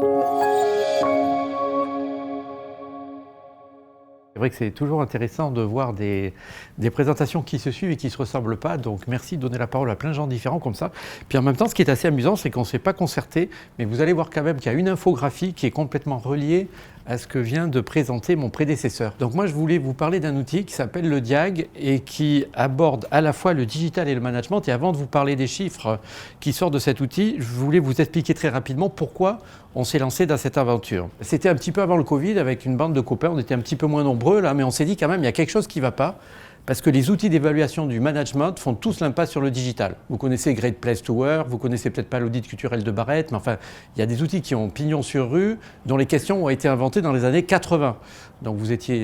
C'est vrai que c'est toujours intéressant de voir des présentations qui se suivent et qui ne se ressemblent pas. Donc merci de donner la parole à plein de gens différents comme ça. Puis en même temps, ce qui est assez amusant, c'est qu'on ne s'est pas concerté, mais vous allez voir quand même qu'il y a une infographie qui est complètement reliée à ce que vient de présenter mon prédécesseur. Donc moi, je voulais vous parler d'un outil qui s'appelle le Diag et qui aborde à la fois le digital et le management. Et avant de vous parler des chiffres qui sortent de cet outil, je voulais vous expliquer très rapidement pourquoi on s'est lancé dans cette aventure. C'était un petit peu avant le Covid, avec une bande de copains, on était un petit peu moins nombreux là, mais on s'est dit quand même, il y a quelque chose qui ne va pas. Parce que les outils d'évaluation du management font tous l'impasse sur le digital. Vous connaissez Great Place to Work, vous connaissez peut-être pas l'audit culturel de Barrett, mais enfin, il y a des outils qui ont pignon sur rue, dont les questions ont été inventées dans les années 80. Donc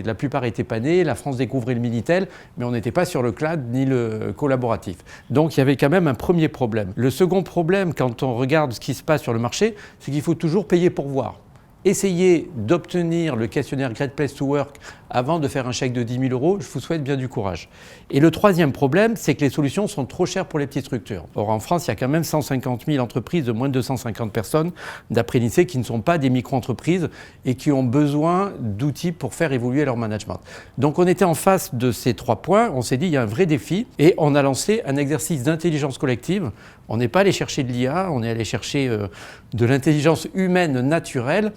la plupart étaient pas nés, la France découvrait le Minitel, mais on n'était pas sur le cloud ni le collaboratif. Donc il y avait quand même un premier problème. Le second problème, quand on regarde ce qui se passe sur le marché, c'est qu'il faut toujours payer pour voir. Essayez d'obtenir le questionnaire Great Place to Work avant de faire un chèque de 10 000 €, je vous souhaite bien du courage. Et le troisième problème, c'est que les solutions sont trop chères pour les petites structures. Or, en France, il y a quand même 150 000 entreprises de moins de 250 personnes, d'après l'INSEE, qui ne sont pas des micro-entreprises et qui ont besoin d'outils pour faire évoluer leur management. Donc, on était en face de ces 3 points, on s'est dit, il y a un vrai défi et on a lancé un exercice d'intelligence collective. On n'est pas allé chercher de l'IA, on est allé chercher de l'intelligence humaine naturelle,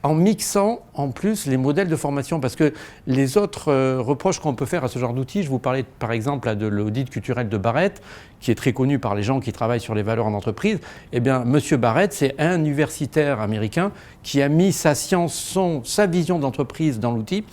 en mixant en plus les modèles de formation. Parce que les autres reproches qu'on peut faire à ce genre d'outils, je vous parlais par exemple de l'audit culturel de Barrett, qui est très connu par les gens qui travaillent sur les valeurs en entreprise. Eh bien, Monsieur Barrett, c'est un universitaire américain qui a mis sa science, sa vision d'entreprise dans l'outil.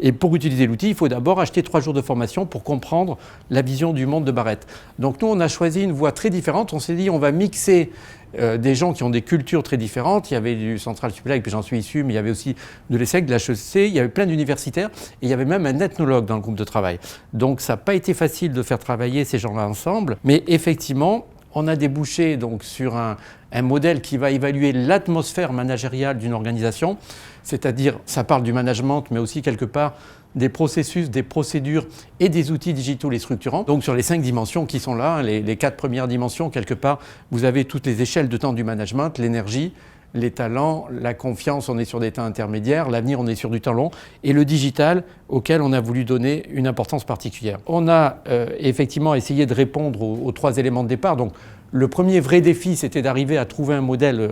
Et pour utiliser l'outil, il faut d'abord acheter 3 jours de formation pour comprendre la vision du monde de Barrett. Donc nous, on a choisi une voie très différente. On s'est dit, on va mixer des gens qui ont des cultures très différentes. Il y avait du Central Supélec, puis j'en suis issu, mais il y avait aussi de l'ESSEC, de l'HEC, il y avait plein d'universitaires, et il y avait même un ethnologue dans le groupe de travail. Donc ça n'a pas été facile de faire travailler ces gens-là ensemble, mais effectivement, on a débouché donc sur un modèle qui va évaluer l'atmosphère managériale d'une organisation, c'est-à-dire, ça parle du management, mais aussi quelque part des processus, des procédures et des outils digitaux les structurants. Donc sur les 5 dimensions qui sont là, les 4 premières dimensions, quelque part, vous avez toutes les échelles de temps du management, l'énergie, les talents, la confiance, on est sur des temps intermédiaires, l'avenir, on est sur du temps long, et le digital, auquel on a voulu donner une importance particulière. On a effectivement essayé de répondre aux 3 éléments de départ. Donc, le premier vrai défi, c'était d'arriver à trouver un modèle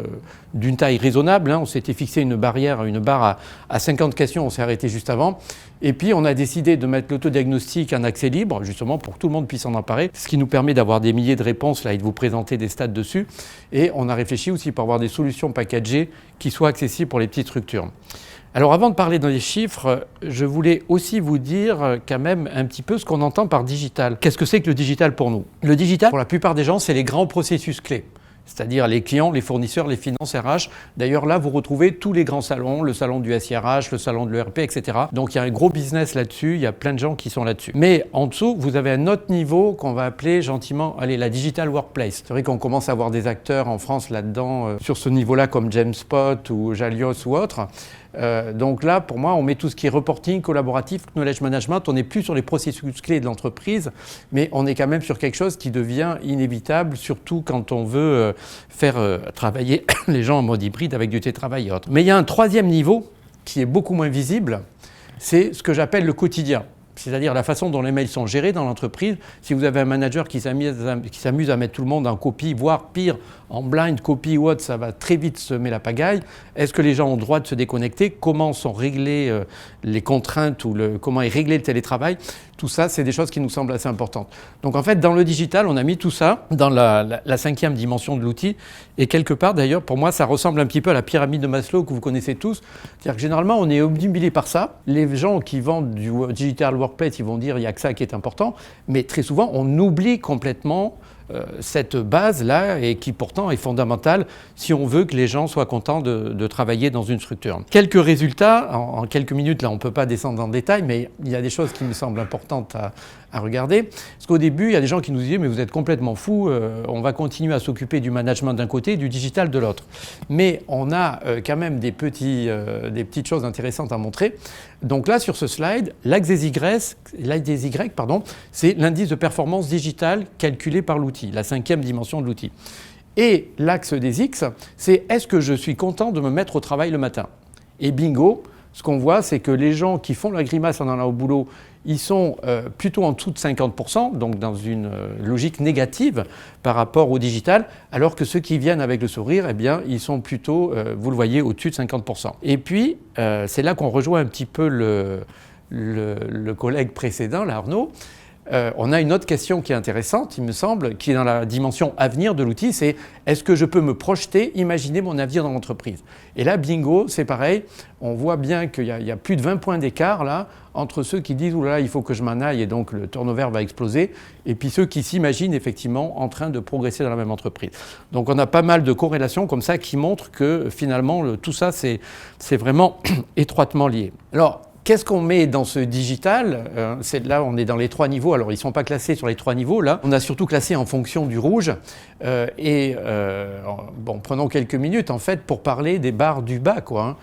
d'une taille raisonnable. On s'était fixé une barre à 50 questions, on s'est arrêté juste avant. Et puis, on a décidé de mettre l'autodiagnostic en accès libre, justement pour que tout le monde puisse s'en emparer, ce qui nous permet d'avoir des milliers de réponses là, et de vous présenter des stats dessus. Et on a réfléchi aussi pour avoir des solutions packagées qui soient accessibles pour les petites structures. Alors avant de parler dans les chiffres, je voulais aussi vous dire quand même un petit peu ce qu'on entend par digital. Qu'est-ce que c'est que le digital pour nous? Le digital, pour la plupart des gens, c'est les grands processus clés. C'est-à-dire les clients, les fournisseurs, les finances RH. D'ailleurs, là, vous retrouvez tous les grands salons, le salon du SIRH, le salon de l'ERP, etc. Donc, il y a un gros business là-dessus, il y a plein de gens qui sont là-dessus. Mais en dessous, vous avez un autre niveau qu'on va appeler gentiment, la digital workplace. C'est vrai qu'on commence à avoir des acteurs en France là-dedans, sur ce niveau-là, comme Jamespot ou Jalios ou autres. Donc là, pour moi, on met tout ce qui est reporting, collaboratif, knowledge management. On n'est plus sur les processus clés de l'entreprise, mais on est quand même sur quelque chose qui devient inévitable, surtout quand on veut faire travailler les gens en mode hybride avec du télétravail et autres. Mais il y a un 3e niveau qui est beaucoup moins visible, c'est ce que j'appelle le quotidien. C'est-à-dire la façon dont les mails sont gérés dans l'entreprise. Si vous avez un manager qui s'amuse à mettre tout le monde en copie, voire pire, en blind copy ou autre, ça va très vite semer la pagaille. Est-ce que les gens ont le droit de se déconnecter? Comment sont réglées les contraintes ou comment est réglé le télétravail? Tout ça, c'est des choses qui nous semblent assez importantes. Donc en fait, dans le digital, on a mis tout ça dans la 5e dimension de l'outil. Et quelque part, d'ailleurs, pour moi, ça ressemble un petit peu à la pyramide de Maslow que vous connaissez tous. C'est-à-dire que généralement, on est obnubilé par ça. Les gens qui vendent du digital workplace, ils vont dire il n'y a que ça qui est important. Mais très souvent, on oublie complètement cette base-là et qui pourtant est fondamentale si on veut que les gens soient contents de travailler dans une structure. Quelques résultats, en quelques minutes, là on ne peut pas descendre dans le détail, mais il y a des choses qui me semblent importantes à regarder. Parce qu'au début, il y a des gens qui nous disaient « mais vous êtes complètement fous, on va continuer à s'occuper du management d'un côté et du digital de l'autre ». Mais on a quand même des petites choses intéressantes à montrer. Donc là, sur ce slide, l'axe des Y, c'est l'indice de performance digitale calculé par l'outil, la 5e dimension de l'outil. Et l'axe des X, c'est est-ce que je suis content de me mettre au travail le matin? Et bingo, ce qu'on voit, c'est que les gens qui font la grimace en allant au boulot, ils sont plutôt en dessous de 50%, donc dans une logique négative par rapport au digital, alors que ceux qui viennent avec le sourire, eh bien, ils sont plutôt, vous le voyez, au-dessus de 50%. Et puis, c'est là qu'on rejoint un petit peu le collègue précédent, là, Arnaud. On a une autre question qui est intéressante, il me semble, qui est dans la dimension avenir de l'outil, c'est est-ce que je peux me projeter, imaginer mon avenir dans l'entreprise? Et là, bingo, c'est pareil, on voit bien qu'il y a plus de 20 points d'écart là, entre ceux qui disent « oulala, il faut que je m'en aille et donc le turnover va exploser » et puis ceux qui s'imaginent effectivement en train de progresser dans la même entreprise. Donc on a pas mal de corrélations comme ça qui montrent que finalement tout ça c'est vraiment étroitement lié. Alors, qu'est-ce qu'on met dans ce digital? Là, on est dans les 3 niveaux. Alors, ils ne sont pas classés sur les 3 niveaux, là. On a surtout classé en fonction du rouge. Bon, prenons quelques minutes, en fait, pour parler des barres du bas, quoi.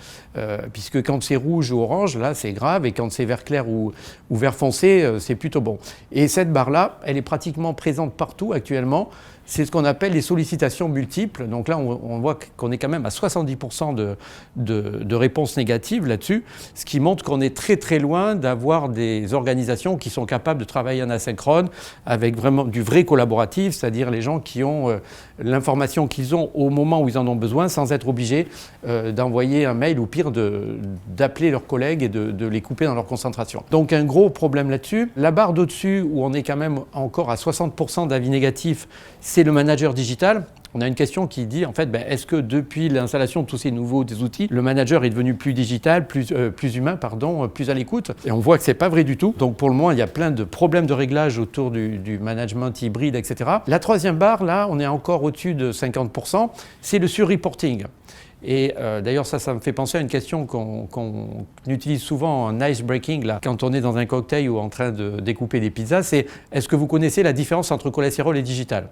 Puisque quand c'est rouge ou orange, là, c'est grave. Et quand c'est vert clair ou vert foncé, c'est plutôt bon. Et cette barre-là, elle est pratiquement présente partout actuellement. C'est ce qu'on appelle les sollicitations multiples. Donc là, on voit qu'on est quand même à 70% de réponses négatives là-dessus, ce qui montre qu'on est très très loin d'avoir des organisations qui sont capables de travailler en asynchrone avec vraiment du vrai collaboratif, c'est-à-dire les gens qui ont l'information qu'ils ont au moment où ils en ont besoin sans être obligés d'envoyer un mail ou pire d'appeler leurs collègues et de les couper dans leur concentration. Donc un gros problème là-dessus. La barre d'au-dessus où on est quand même encore à 60% d'avis négatifs, c'est le manager digital. On a une question qui dit, en fait, est-ce que depuis l'installation de tous ces nouveaux outils, le manager est devenu plus digital, plus humain, plus à l'écoute? Et on voit que ce n'est pas vrai du tout. Donc pour le moment, il y a plein de problèmes de réglage autour du management hybride, etc. La troisième barre, là, on est encore au-dessus de 50%, c'est le sur-reporting. Et d'ailleurs, ça me fait penser à une question qu'on utilise souvent en ice breaking, là, quand on est dans un cocktail ou en train de découper des pizzas, c'est est-ce que vous connaissez la différence entre cholestérol et digital?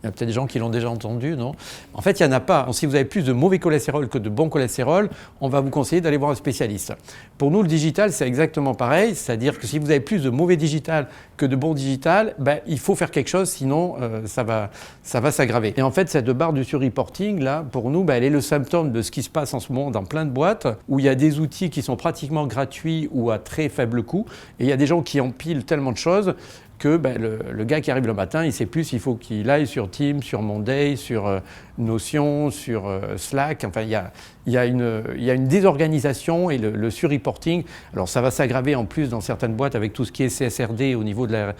Il y a peut-être des gens qui l'ont déjà entendu, non? En fait, il n'y en a pas. Si vous avez plus de mauvais cholestérol que de bon cholestérol, on va vous conseiller d'aller voir un spécialiste. Pour nous, le digital, c'est exactement pareil. C'est-à-dire que si vous avez plus de mauvais digital que de bon digital, il faut faire quelque chose, sinon ça va s'aggraver. Et en fait, cette barre du sur-reporting, là, pour nous, elle est le symptôme de ce qui se passe en ce moment dans plein de boîtes, où il y a des outils qui sont pratiquement gratuits ou à très faible coût. Et il y a des gens qui empilent tellement de choses que le gars qui arrive le matin, il sait plus s'il faut qu'il aille sur Teams, sur Monday, sur Notion, sur Slack. Enfin, il y a une désorganisation et le sur-reporting. Alors, ça va s'aggraver en plus dans certaines boîtes avec tout ce qui est CSRD au niveau de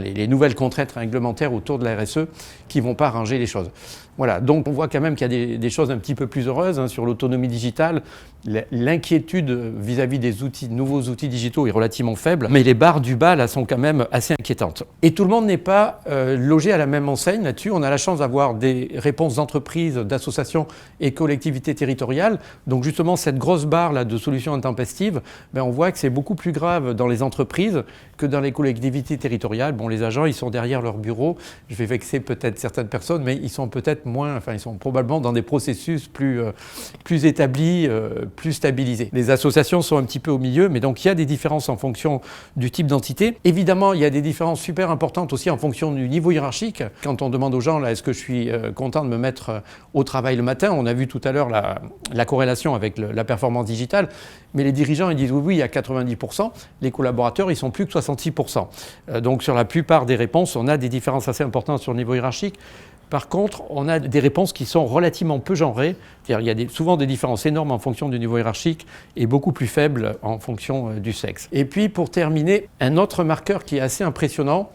les nouvelles contraintes réglementaires autour de la RSE qui ne vont pas arranger les choses. Voilà, donc on voit quand même qu'il y a des choses un petit peu plus heureuses sur l'autonomie digitale. L'inquiétude vis-à-vis des nouveaux outils digitaux est relativement faible, mais les barres du bas là sont quand même assez inquiétantes. Et tout le monde n'est pas logé à la même enseigne là-dessus. On a la chance d'avoir des réponses d'entreprises, d'associations et collectivités territoriales. Donc justement, cette grosse barre là de solutions intempestives, on voit que c'est beaucoup plus grave dans les entreprises que dans les collectivités territoriales. Bon, les agents, ils sont derrière leur bureau. Je vais vexer peut-être certaines personnes, mais ils sont peut-être ils sont probablement dans des processus plus établis, plus stabilisés. Les associations sont un petit peu au milieu, mais donc il y a des différences en fonction du type d'entité. Évidemment, il y a des différences super importantes aussi en fonction du niveau hiérarchique. Quand on demande aux gens, là, est-ce que je suis content de me mettre au travail le matin? On a vu tout à l'heure la corrélation avec la performance digitale, mais les dirigeants, ils disent oui, à 90%. Les collaborateurs, ils sont plus que 66%. Donc sur la plupart des réponses, on a des différences assez importantes sur le niveau hiérarchique. Par contre, on a des réponses qui sont relativement peu genrées. C'est-à-dire, il y a souvent des différences énormes en fonction du niveau hiérarchique et beaucoup plus faibles en fonction du sexe. Et puis, pour terminer, un autre marqueur qui est assez impressionnant,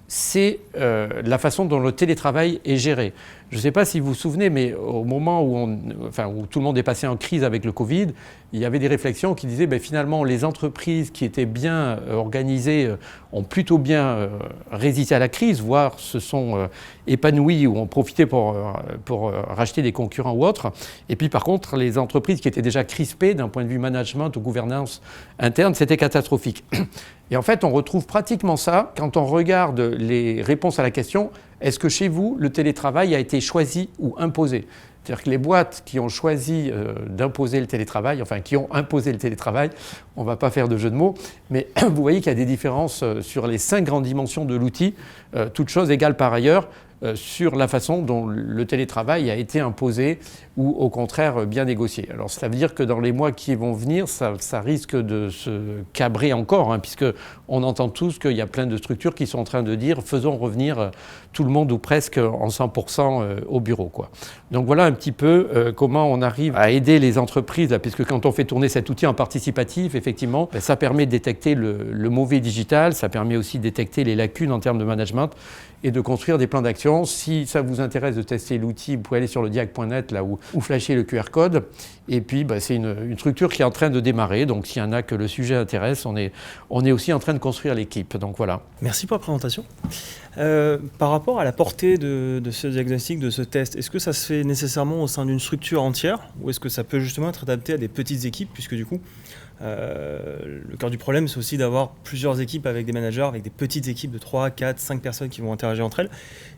c'est la façon dont le télétravail est géré. Je ne sais pas si vous vous souvenez, mais au moment où tout le monde est passé en crise avec le Covid, il y avait des réflexions qui disaient finalement les entreprises qui étaient bien organisées ont plutôt bien résisté à la crise, voire se sont épanouies ou ont profité pour racheter des concurrents ou autres. Et puis par contre, les entreprises qui étaient déjà crispées d'un point de vue management ou gouvernance interne, c'était catastrophique. Et en fait, on retrouve pratiquement ça quand on regarde les réponses à la question « Est-ce que chez vous, le télétravail a été choisi ou imposé ?» C'est-à-dire que les boîtes qui ont choisi d'imposer le télétravail, qui ont imposé le télétravail, on ne va pas faire de jeu de mots, mais vous voyez qu'il y a des différences sur les 5 grandes dimensions de l'outil, toutes choses égales par ailleurs. sur la façon dont le télétravail a été imposé ou au contraire bien négocié. Alors ça veut dire que dans les mois qui vont venir, ça risque de se cabrer encore, hein, puisque on entend tous qu'il y a plein de structures qui sont en train de dire faisons revenir tout le monde ou presque en 100% au bureau, quoi. Donc voilà un petit peu comment on arrive à aider les entreprises, là, puisque quand on fait tourner cet outil en participatif, effectivement, ça permet de détecter le mauvais digital, ça permet aussi de détecter les lacunes en termes de management et de construire des plans d'action. Si ça vous intéresse de tester l'outil, vous pouvez aller sur le diag.net là ou flasher le QR code. Et puis c'est une structure qui est en train de démarrer. Donc s'il y en a que le sujet intéresse, on est aussi en train de construire l'équipe. Donc voilà. Merci pour la présentation. Par rapport à la portée de ce diagnostic, de ce test, est-ce que ça se fait nécessairement au sein d'une structure entière ou est-ce que ça peut justement être adapté à des petites équipes, puisque du coup, le cœur du problème, c'est aussi d'avoir plusieurs équipes avec des managers, avec des petites équipes de 3, 4, 5 personnes qui vont interagir entre elles.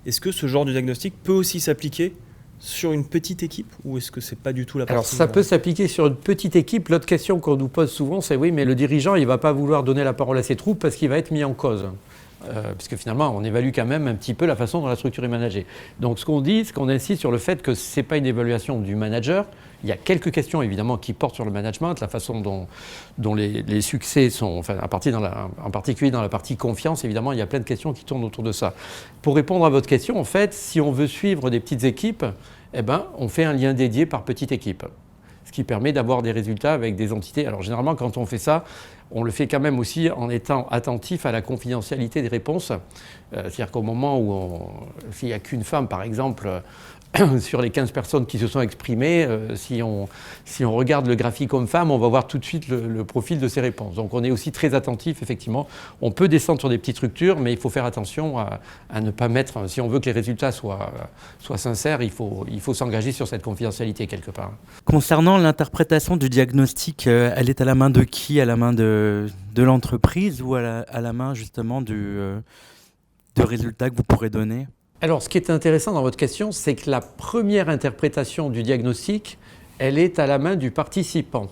Est-ce que ce genre de diagnostic peut aussi s'appliquer sur une petite équipe ou est-ce que c'est pas du tout la partie? Alors ça peut s'appliquer sur une petite équipe. L'autre question qu'on nous pose souvent, c'est oui, mais le dirigeant, il ne va pas vouloir donner la parole à ses troupes parce qu'il va être mis en cause. Puisque finalement, on évalue quand même un petit peu la façon dont la structure est managée. Donc ce qu'on dit, c'est qu'on insiste sur le fait que ce n'est pas une évaluation du manager. Il y a quelques questions évidemment qui portent sur le management, la façon dont les succès sont, enfin en particulier dans la partie confiance, évidemment, il y a plein de questions qui tournent autour de ça. Pour répondre à votre question, en fait, si on veut suivre des petites équipes, on fait un lien dédié par petite équipe. Ce qui permet d'avoir des résultats avec des entités. Alors généralement, quand on fait ça, on le fait quand même aussi en étant attentif à la confidentialité des réponses. C'est-à-dire qu'au moment où s'il n'y a qu'une femme, par exemple, sur les 15 personnes qui se sont exprimées, si on regarde le graphique homme-femme, on va voir tout de suite le profil de ces réponses. Donc on est aussi très attentif, effectivement. On peut descendre sur des petites structures, mais il faut faire attention à ne pas mettre, si on veut que les résultats soient sincères, il faut s'engager sur cette confidentialité quelque part. Concernant l'interprétation du diagnostic, elle est à la main de qui? À la main de l'entreprise ou à la main justement de résultats que vous pourrez donner? Alors, ce qui est intéressant dans votre question, c'est que la première interprétation du diagnostic, elle est à la main du participant.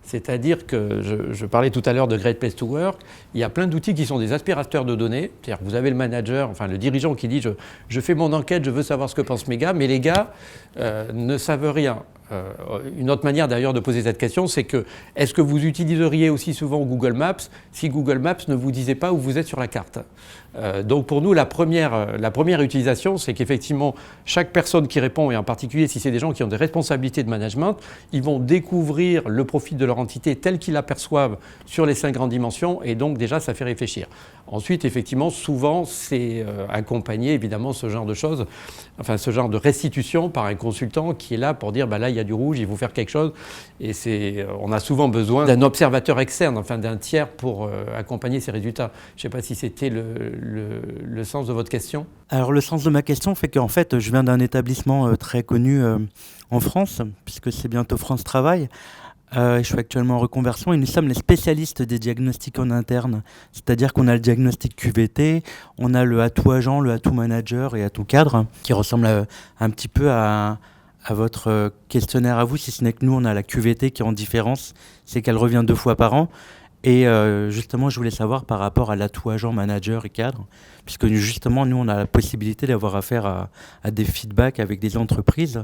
C'est-à-dire que, je parlais tout à l'heure de Great Place to Work, il y a plein d'outils qui sont des aspirateurs de données. C'est-à-dire que vous avez le manager, enfin le dirigeant qui dit je fais mon enquête, je veux savoir ce que pensent mes gars, mais les gars ne savent rien. Une autre manière d'ailleurs de poser cette question, c'est que est-ce que vous utiliseriez aussi souvent Google Maps si Google Maps ne vous disait pas où vous êtes sur la carte? Donc pour nous, la première utilisation, c'est qu'effectivement, chaque personne qui répond, et en particulier si c'est des gens qui ont des responsabilités de management, ils vont découvrir le profil de leur entité tel qu'ils l'aperçoivent sur les 5 grandes dimensions, et donc déjà, ça fait réfléchir. Ensuite, effectivement, souvent, c'est accompagné, évidemment, ce genre de choses, enfin ce genre de restitution par un consultant qui est là pour dire, là, il y a du rouge, il faut faire quelque chose, et on a souvent besoin d'un observateur externe, enfin d'un tiers pour accompagner ces résultats. Je ne sais pas si c'était le sens de votre question. Alors le sens de ma question fait qu'en fait je viens d'un établissement très connu en France, puisque c'est bientôt France Travail. Je suis actuellement en reconversion et nous sommes les spécialistes des diagnostics en interne. C'est-à-dire qu'on a le diagnostic QVT, on a le atout agent, le atout manager et atout cadre, qui ressemble un petit peu à votre questionnaire à vous, si ce n'est que nous on a la QVT qui est en différence, c'est qu'elle revient 2 fois par an. Et justement, je voulais savoir par rapport à l'atout agent, manager et cadre, puisque justement, nous, on a la possibilité d'avoir affaire à des feedbacks avec des entreprises,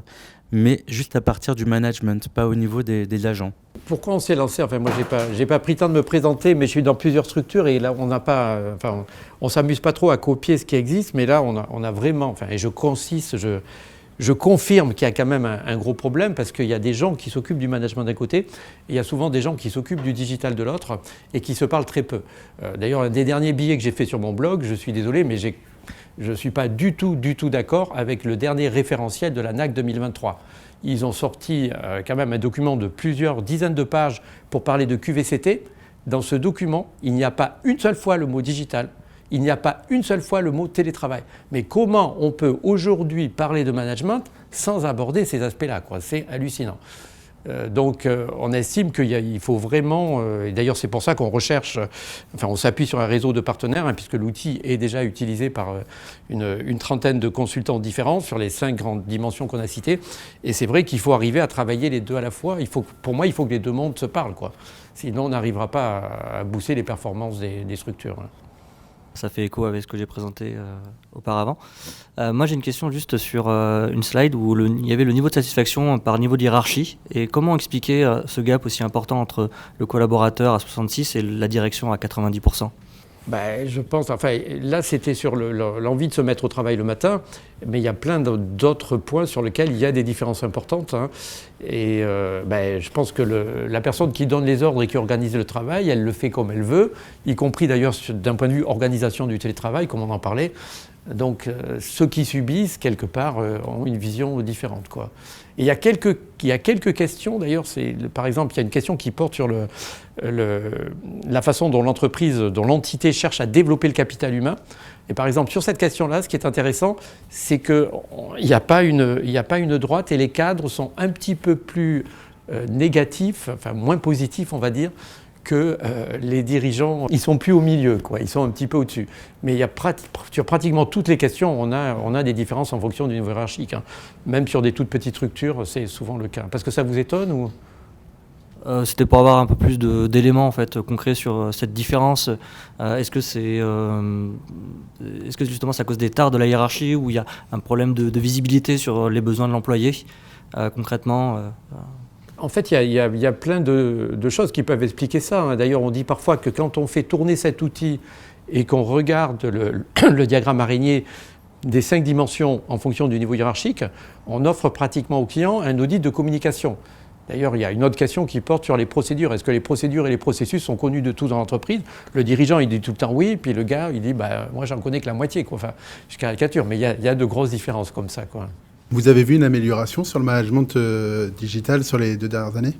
mais juste à partir du management, pas au niveau des agents. Pourquoi on s'est lancé? Enfin, moi, j'ai pas pris le temps de me présenter, mais je suis dans plusieurs structures et là, on s'amuse pas trop à copier ce qui existe, mais là, on a vraiment, et je confirme qu'il y a quand même un gros problème parce qu'il y a des gens qui s'occupent du management d'un côté et il y a souvent des gens qui s'occupent du digital de l'autre et qui se parlent très peu. D'ailleurs, un des derniers billets que j'ai fait sur mon blog, je suis désolé, mais je ne suis pas du tout d'accord avec le dernier référentiel de la NAC 2023. Ils ont sorti quand même un document de plusieurs dizaines de pages pour parler de QVCT. Dans ce document, il n'y a pas une seule fois le mot digital. Il n'y a pas une seule fois le mot télétravail. Mais comment on peut aujourd'hui parler de management sans aborder ces aspects-là, quoi? C'est hallucinant. Donc on estime qu'il faut vraiment, et d'ailleurs c'est pour ça qu'on recherche, on s'appuie sur un réseau de partenaires, puisque l'outil est déjà utilisé par une trentaine de consultants différents sur les 5 grandes dimensions qu'on a citées. Et c'est vrai qu'il faut arriver à travailler les deux à la fois. Pour moi, il faut que les deux mondes se parlent, quoi. Sinon on n'arrivera pas à booster les performances des structures. Ça fait écho avec ce que j'ai présenté auparavant. Moi, j'ai une question juste sur une slide où il y avait le niveau de satisfaction par niveau de hiérarchie. Et comment expliquer ce gap aussi important entre le collaborateur à 66 et la direction à 90%? Je pense, enfin là c'était sur l'envie de se mettre au travail le matin, mais il y a plein d'autres points sur lesquels il y a des différences importantes. Hein. Et je pense que la personne qui donne les ordres et qui organise le travail, elle le fait comme elle veut, y compris d'ailleurs d'un point de vue organisation du télétravail, comme on en parlait. Donc ceux qui subissent, quelque part, ont une vision différente, quoi. Et il y a quelques questions, d'ailleurs, par exemple, il y a une question qui porte sur la façon dont l'entreprise, dont l'entité cherche à développer le capital humain. Et par exemple, sur cette question-là, ce qui est intéressant, c'est qu'il n'y a pas une droite et les cadres sont un petit peu plus négatifs, enfin moins positifs, on va dire, que les dirigeants, ils sont plus au milieu, quoi, ils sont un petit peu au-dessus. Mais il y a sur pratiquement toutes les questions, on a des différences en fonction du niveau hiérarchique. Hein. Même sur des toutes petites structures, c'est souvent le cas. Parce que ça vous étonne ou... C'était pour avoir un peu plus d'éléments en fait, concrets sur cette différence. Est-ce que justement c'est à cause des tares de la hiérarchie où il y a un problème de visibilité sur les besoins de l'employé concrètement En fait, il y a plein de choses qui peuvent expliquer ça. Hein. D'ailleurs, on dit parfois que quand on fait tourner cet outil et qu'on regarde le diagramme araignée des 5 dimensions en fonction du niveau hiérarchique, on offre pratiquement aux clients un audit de communication. D'ailleurs, il y a une autre question qui porte sur les procédures. Est-ce que les procédures et les processus sont connus de tous dans l'entreprise? Le dirigeant, il dit tout le temps oui, puis le gars, il dit moi, j'en connais que la moitié, quoi. Enfin, je caricature, mais il y a de grosses différences comme ça, quoi. Vous avez vu une amélioration sur le management digital sur les 2 dernières années?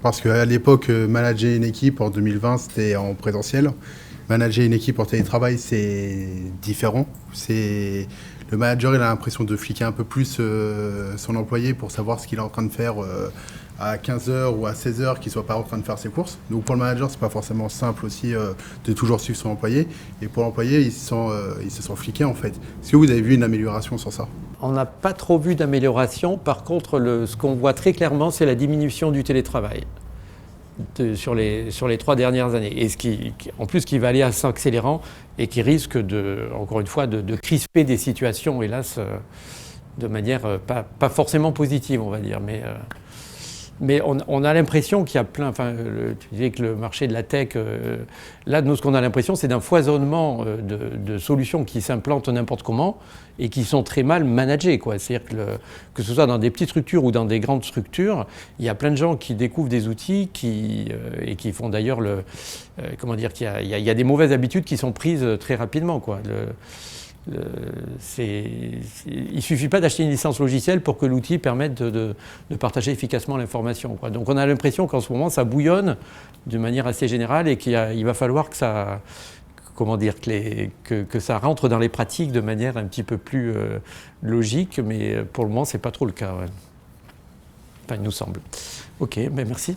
Parce qu'à l'époque, manager une équipe en 2020, c'était en présentiel. Manager une équipe en télétravail, c'est différent. Le manager, il a l'impression de fliquer un peu plus son employé pour savoir ce qu'il est en train de faire à 15h ou à 16h, qu'il ne soit pas en train de faire ses courses. Donc pour le manager, ce n'est pas forcément simple aussi de toujours suivre son employé. Et pour l'employé, il se sent fliqué en fait. Est-ce que vous avez vu une amélioration sur ça? On n'a pas trop vu d'amélioration. Par contre, ce qu'on voit très clairement, c'est la diminution du télétravail sur les 3 dernières années. Et en plus, qui va aller à s'accélérant et qui risque, encore une fois, de crisper des situations, hélas, de manière pas forcément positive, on va dire. Mais on a l'impression qu'il y a plein... Enfin, tu disais que le marché de la tech... là, nous, ce qu'on a l'impression, c'est d'un foisonnement de solutions qui s'implantent n'importe comment et qui sont très mal managées, quoi. C'est-à-dire que ce soit dans des petites structures ou dans des grandes structures, il y a plein de gens qui découvrent des outils et qui font d'ailleurs comment dire, qu'il y a des mauvaises habitudes qui sont prises très rapidement, quoi. Il ne suffit pas d'acheter une licence logicielle pour que l'outil permette de partager efficacement l'information, quoi. Donc on a l'impression qu'en ce moment ça bouillonne de manière assez générale et qu'il va falloir que ça, comment dire, que ça rentre dans les pratiques de manière un petit peu plus logique, mais pour le moment c'est pas trop le cas. Ouais. Enfin, il nous semble. Ok, merci.